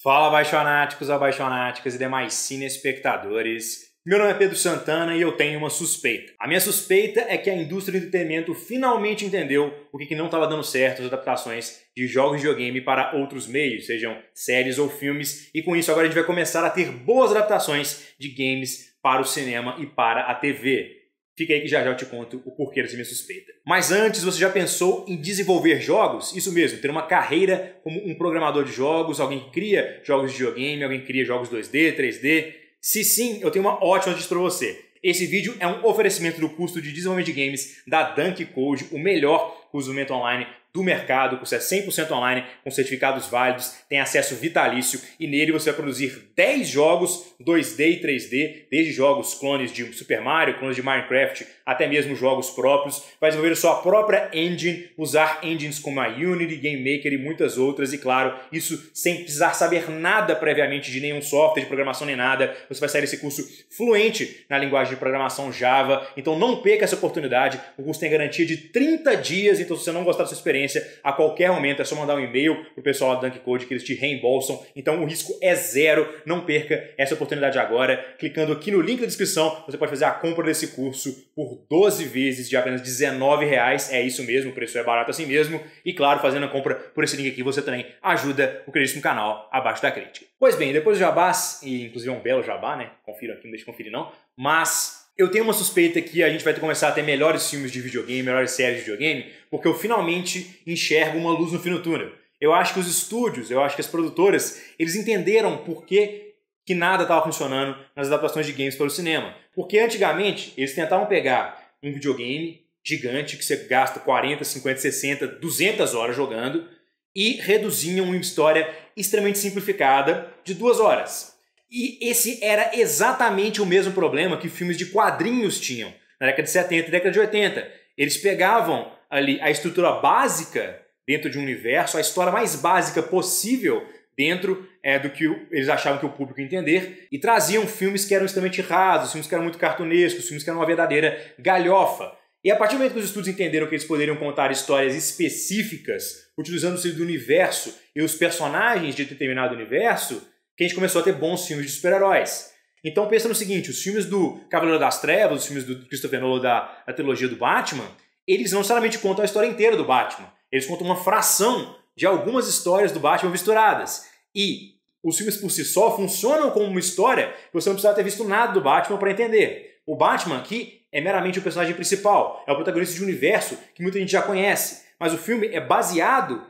Fala, abaixonáticos, abaixonáticas e demais cinespectadores. Meu nome é Pedro Santana e eu tenho uma suspeita. A minha suspeita é que a indústria do entretenimento finalmente entendeu o que não estava dando certo as adaptações de jogos de videogame para outros meios, sejam séries ou filmes, e com isso agora a gente vai começar a ter boas adaptações de games para o cinema e para a TV. Fica aí que já eu te conto o porquê dessa minha suspeita. Mas antes, você já pensou em desenvolver jogos? Isso mesmo, ter uma carreira como um programador de jogos, alguém que cria jogos de videogame, alguém que cria jogos 2D, 3D? Se sim, eu tenho uma ótima notícia para você. Esse vídeo é um oferecimento do curso de desenvolvimento de games da Dunk Code, o melhor curso de desenvolvimento online do mercado. O curso é 100% online, com certificados válidos, tem acesso vitalício e nele você vai produzir 10 jogos 2D e 3D, desde jogos clones de Super Mario, clones de Minecraft, até mesmo jogos próprios. Vai desenvolver a sua própria engine, usar engines como a Unity, Game Maker e muitas outras. E claro, isso sem precisar saber nada previamente de nenhum software de programação nem nada. Você vai sair desse curso fluente na linguagem de programação Java. Então não perca essa oportunidade. O curso tem garantia de 30 dias, então se você não gostar da sua experiência, a qualquer momento é só mandar um e-mail pro pessoal da Dunk Code que eles te reembolsam. Então o risco é zero. Não perca essa oportunidade agora. Clicando aqui no link da descrição, você pode fazer a compra desse curso por 12 vezes de apenas R$19. É isso mesmo, o preço é barato assim mesmo. E claro, fazendo a compra por esse link aqui, você também ajuda o queridíssimo canal abaixo da crítica. Pois bem, depois do jabás, e inclusive é um belo jabá, né? Confira aqui, não deixa de conferir não. Mas eu tenho uma suspeita que a gente vai começar a ter melhores filmes de videogame, melhores séries de videogame, porque eu finalmente enxergo uma luz no fim do túnel. Eu acho que os estúdios, eu acho que as produtoras, eles entenderam por que nada estava funcionando nas adaptações de games para o cinema. Porque antigamente eles tentavam pegar um videogame gigante que você gasta 40, 50, 60, 200 horas jogando e reduziam uma história extremamente simplificada de 2 horas. E esse era exatamente o mesmo problema que filmes de quadrinhos tinham na década de 70 e década de 80. Eles pegavam ali a estrutura básica dentro de um universo, a história mais básica possível dentro do que eles achavam que o público ia entender, e traziam filmes que eram extremamente rasos, filmes que eram muito cartunescos, filmes que eram uma verdadeira galhofa. E a partir do momento que os estúdios entenderam que eles poderiam contar histórias específicas, utilizando-se do universo e os personagens de determinado universo, que a gente começou a ter bons filmes de super-heróis. Então pensa no seguinte, os filmes do Cavaleiro das Trevas, os filmes do Christopher Nolan da trilogia do Batman, eles não necessariamente contam a história inteira do Batman. Eles contam uma fração de algumas histórias do Batman misturadas. E os filmes por si só funcionam como uma história que você não precisa ter visto nada do Batman para entender. O Batman aqui é meramente o personagem principal, é o protagonista de um universo que muita gente já conhece. Mas o filme é baseado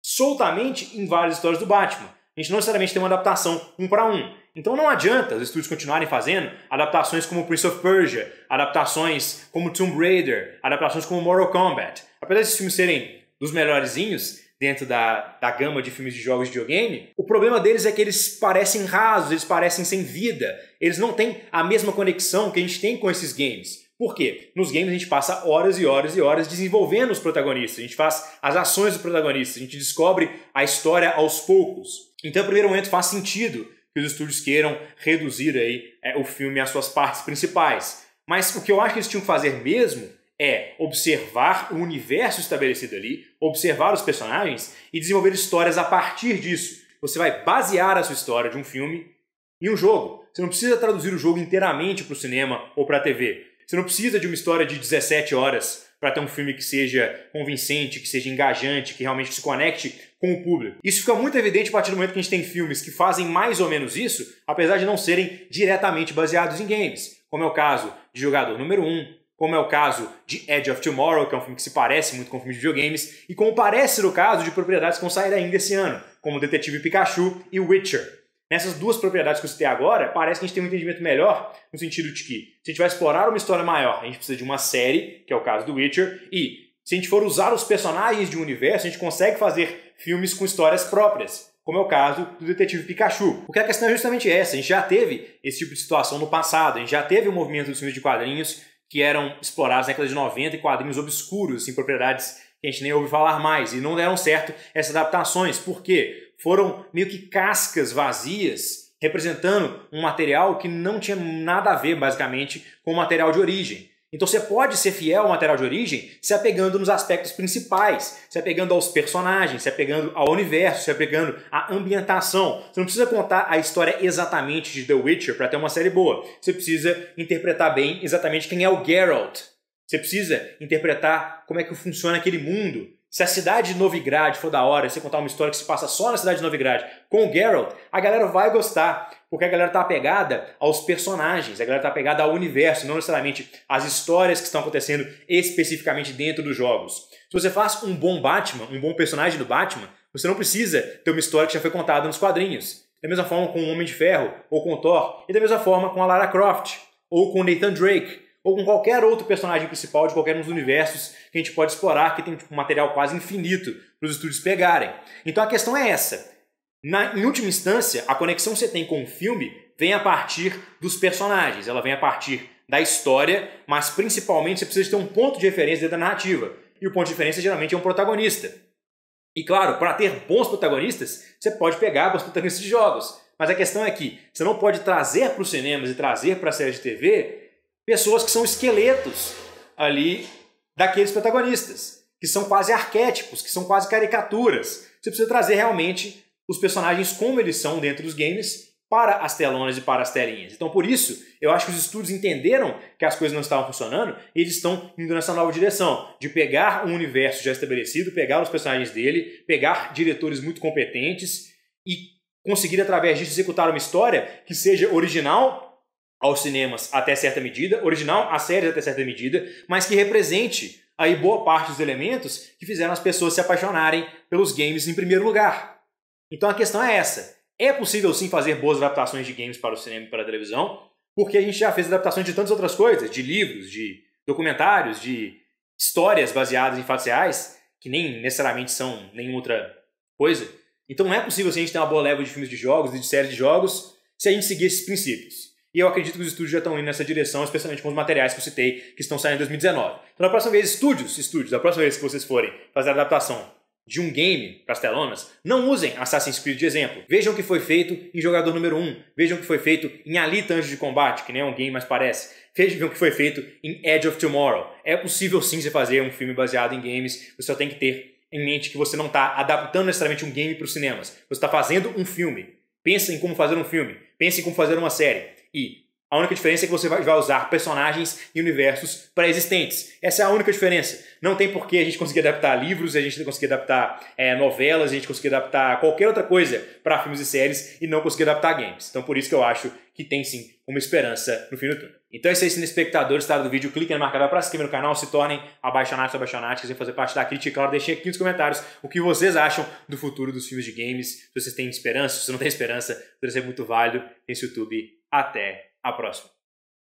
soltamente em várias histórias do Batman. A gente não necessariamente tem uma adaptação 1 para 1. Então não adianta os estúdios continuarem fazendo adaptações como Prince of Persia, adaptações como Tomb Raider, adaptações como Mortal Kombat. Apesar desses filmes serem dos melhorzinhos dentro da gama de filmes de jogos de videogame, o problema deles é que eles parecem rasos, eles parecem sem vida. Eles não têm a mesma conexão que a gente tem com esses games. Por quê? Nos games a gente passa horas e horas e horas desenvolvendo os protagonistas, a gente faz as ações dos protagonistas, a gente descobre a história aos poucos. Então, no primeiro momento, faz sentido que os estúdios queiram reduzir aí, o filme às suas partes principais. Mas o que eu acho que eles tinham que fazer mesmo é observar o universo estabelecido ali, observar os personagens e desenvolver histórias a partir disso. Você vai basear a sua história de um filme em um jogo. Você não precisa traduzir o jogo inteiramente para o cinema ou para a TV. Você não precisa de uma história de 17 horas para ter um filme que seja convincente, que seja engajante, que realmente se conecte com o público. Isso fica muito evidente a partir do momento que a gente tem filmes que fazem mais ou menos isso, apesar de não serem diretamente baseados em games, como é o caso de Jogador Número 1, como é o caso de Edge of Tomorrow, que é um filme que se parece muito com filmes de videogames, e como parece ser o caso de propriedades que vão sair ainda esse ano, como Detetive Pikachu e Witcher. Nessas duas propriedades que eu citei agora, parece que a gente tem um entendimento melhor no sentido de que, se a gente vai explorar uma história maior, a gente precisa de uma série, que é o caso do Witcher, e se a gente for usar os personagens de um universo, a gente consegue fazer filmes com histórias próprias, como é o caso do Detetive Pikachu. Porque a questão é justamente essa, a gente já teve esse tipo de situação no passado, a gente já teve o movimento dos filmes de quadrinhos que eram explorados na década de 90 e quadrinhos obscuros, assim, propriedades que a gente nem ouve falar mais, e não deram certo essas adaptações. Por quê? Foram meio que cascas vazias, representando um material que não tinha nada a ver, basicamente, com o material de origem. Então você pode ser fiel ao material de origem se apegando nos aspectos principais, se apegando aos personagens, se apegando ao universo, se apegando à ambientação. Você não precisa contar a história exatamente de The Witcher para ter uma série boa. Você precisa interpretar bem exatamente quem é o Geralt. Você precisa interpretar como é que funciona aquele mundo. Se a cidade de Novigrad for da hora, você contar uma história que se passa só na cidade de Novigrad com o Geralt, a galera vai gostar, porque a galera está apegada aos personagens, a galera está apegada ao universo, não necessariamente às histórias que estão acontecendo especificamente dentro dos jogos. Se você faz um bom Batman, um bom personagem do Batman, você não precisa ter uma história que já foi contada nos quadrinhos. Da mesma forma com o Homem de Ferro, ou com o Thor, e da mesma forma com a Lara Croft, ou com o Nathan Drake, ou com qualquer outro personagem principal de qualquer um dos universos que a gente pode explorar, que tem um material quase infinito para os estúdios pegarem. Então a questão é essa. Em última instância, a conexão que você tem com o filme vem a partir dos personagens, ela vem a partir da história, mas principalmente você precisa ter um ponto de referência dentro da narrativa. E o ponto de referência geralmente é um protagonista. E claro, para ter bons protagonistas, você pode pegar bons protagonistas de jogos. Mas a questão é que você não pode trazer para os cinemas e trazer para a série de TV pessoas que são esqueletos ali daqueles protagonistas, que são quase arquétipos, que são quase caricaturas. Você precisa trazer realmente os personagens como eles são dentro dos games para as telonas e para as telinhas. Então por isso, eu acho que os estúdios entenderam que as coisas não estavam funcionando e eles estão indo nessa nova direção, de pegar um universo já estabelecido, pegar os personagens dele, pegar diretores muito competentes e conseguir através disso executar uma história que seja original aos cinemas até certa medida, original às séries até certa medida, mas que represente aí boa parte dos elementos que fizeram as pessoas se apaixonarem pelos games em primeiro lugar. Então a questão é essa. É possível sim fazer boas adaptações de games para o cinema e para a televisão, porque a gente já fez adaptações de tantas outras coisas, de livros, de documentários, de histórias baseadas em fatos reais, que nem necessariamente são nenhuma outra coisa. Então não é possível assim, a gente ter uma boa leva de filmes de jogos e de séries de jogos se a gente seguir esses princípios. E eu acredito que os estúdios já estão indo nessa direção, especialmente com os materiais que eu citei, que estão saindo em 2019. Então, na próxima vez, estúdios, da próxima vez que vocês forem fazer a adaptação de um game para as telonas, não usem Assassin's Creed de exemplo. Vejam o que foi feito em Jogador Número 1. Vejam o que foi feito em Alita Anjos de Combate, que nem é um game, mas parece. Vejam o que foi feito em Edge of Tomorrow. É possível sim você fazer um filme baseado em games, você só tem que ter em mente que você não está adaptando necessariamente um game para os cinemas. Você está fazendo um filme. Pensa em como fazer um filme. Pense em como fazer uma série. E a única diferença é que você vai usar personagens e universos pré-existentes. Essa é a única diferença. Não tem por que a gente conseguir adaptar livros, a gente conseguir adaptar novelas, a gente conseguir adaptar qualquer outra coisa para filmes e séries e não conseguir adaptar games. Então por isso que eu acho que tem sim uma esperança no fim do túnel. Então é isso aí, cinespectadores, gostaram do vídeo, cliquem na marca para se inscrever no canal, se tornem abaixonados ou abaixonadas, quiserem fazer parte da crítica. E claro, deixem aqui nos comentários o que vocês acham do futuro dos filmes de games, se vocês têm esperança, se vocês não têm esperança, deve ser muito válido nesse YouTube. Até a próxima.